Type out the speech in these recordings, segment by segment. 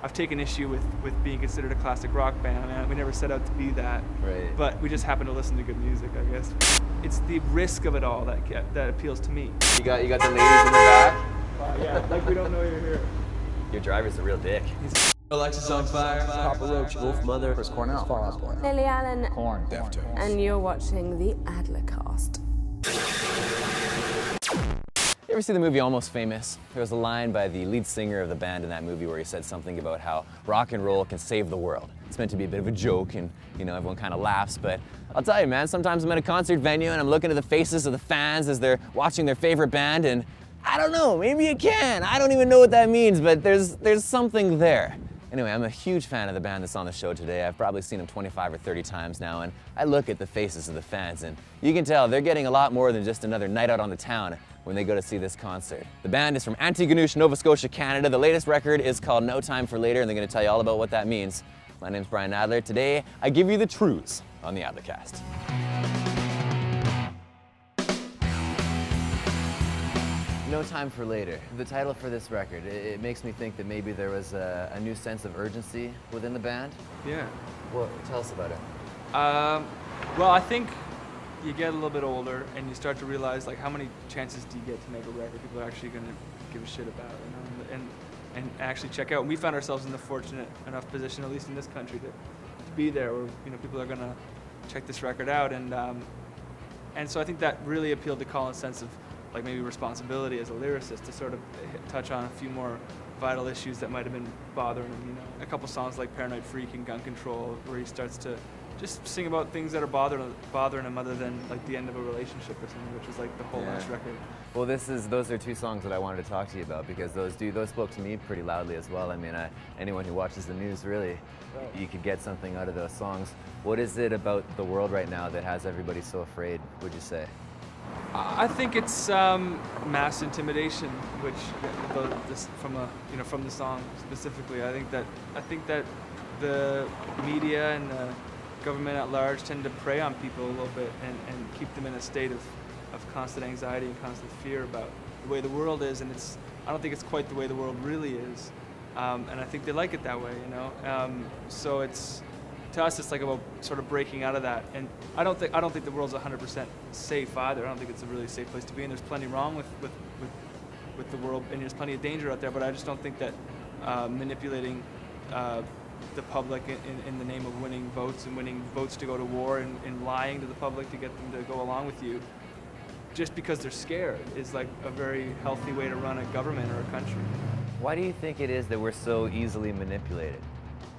I've taken issue with being considered a classic rock band. I mean, we never set out to be that, Right. but we just happen to listen to good music, I guess. It's the risk of it all that appeals to me. You got the ladies in the back? Yeah, like we don't know you're here. Your driver's a real dick. Alexis on Fire, Papa Roach, Wolf Mother, Chris Cornell, Fall Out Boy, Lily Allen, Korn, Deftones. and you're watching the Adlercast. You ever see the movie Almost Famous? There was a line by the lead singer of the band in that movie where he said something about how rock and roll can save the world. It's meant to be a bit of a joke and, you know, everyone kind of laughs, but I'll tell you, man, sometimes I'm at a concert venue and I'm looking at the faces of the fans as they're watching their favorite band, and I don't know, maybe it can. I don't even know what that means, but there's something there. Anyway, I'm a huge fan of the band that's on the show today. I've probably seen them 25 or 30 times now, and I look at the faces of the fans, and you can tell they're getting a lot more than just another night out on the town when they go to see this concert. The band is from Antigonish, Nova Scotia, Canada. The latest record is called No Time for Later, and they're going to tell you all about what that means. My name's Brian Adler. Today, I give you the Trews on the Adlercast. No Time for Later. The title for this record, it makes me think that maybe there was a new sense of urgency within the band. Yeah. Well, tell us about it. Well, I think you get a little bit older and you start to realize, like, how many chances do you get to make a record people are actually going to give a shit about, you know, and actually check out. And we found ourselves in the fortunate enough position, at least in this country, to be there where, you know, people are going to check this record out, and so I think that really appealed to Colin's sense of, like, maybe responsibility as a lyricist to sort of touch on a few more vital issues that might have been bothering him, you know. A couple songs like Paranoid Freak and Gun Control, where he starts to just sing about things that are bothering him other than, like, the end of a relationship or something, which is like the whole last record. Well, those are two songs that I wanted to talk to you about, because those spoke to me pretty loudly as well. I mean, anyone who watches the news, really, you could get something out of those songs. What is it about the world right now that has everybody so afraid, would you say? I think it's mass intimidation, which from the song specifically. I think that the media and the government at large tend to prey on people a little bit and keep them in a state of constant anxiety and constant fear about the way the world is, and I don't think it's quite the way the world really is, and I think they like it that way, you know. So to us, it's like about sort of breaking out of that, and I don't think the world's 100% safe either. I don't think it's a really safe place to be, and there's plenty wrong with the world, and there's plenty of danger out there. But I just don't think that manipulating the public in the name of winning votes and winning votes to go to war and lying to the public to get them to go along with you, just because they're scared, is like a very healthy way to run a government or a country. Why do you think it is that we're so easily manipulated?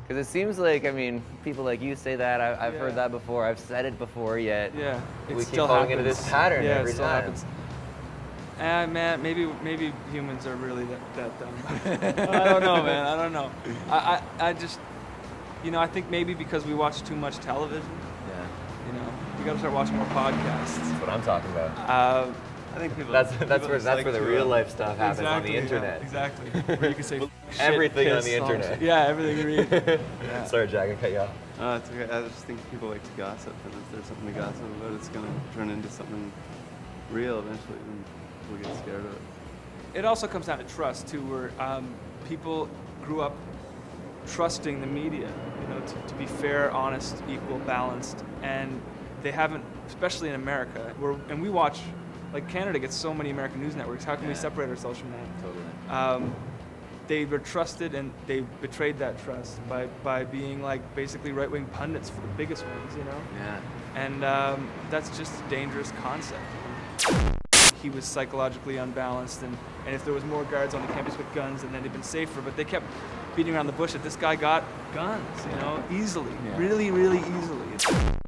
Because it seems like, I mean, people like you say that, I've heard that before, I've said it before, yet we keep falling into this pattern every time. Happens. Man, maybe humans are really that dumb. I don't know, man, I don't know. I just, you know, I think maybe because we watch too much television, you know, we gotta start watching more podcasts. That's what I'm talking about. I think people. That's where the real life stuff happens, on the internet. Yeah, exactly. Where you can say everything on the piss, internet. Yeah, everything you read. Sorry, Jack, I cut you off. It's okay. I just think people like to gossip, and if there's something to gossip about, it's going to turn into something real eventually, and people get scared of it. It also comes down to trust too, where people grew up trusting the media, you know, to be fair, honest, equal, balanced, and they haven't, especially in America, and we watch. Like, Canada gets so many American news networks. How can we separate ourselves from that? Totally. They were trusted, and they betrayed that trust by being, like, basically right-wing pundits for the biggest ones, you know? Yeah. And that's just a dangerous concept. He was psychologically unbalanced, and if there was more guards on the campus with guns, then they'd been safer. But they kept beating around the bush that this guy got guns, you know, easily, really, really easily.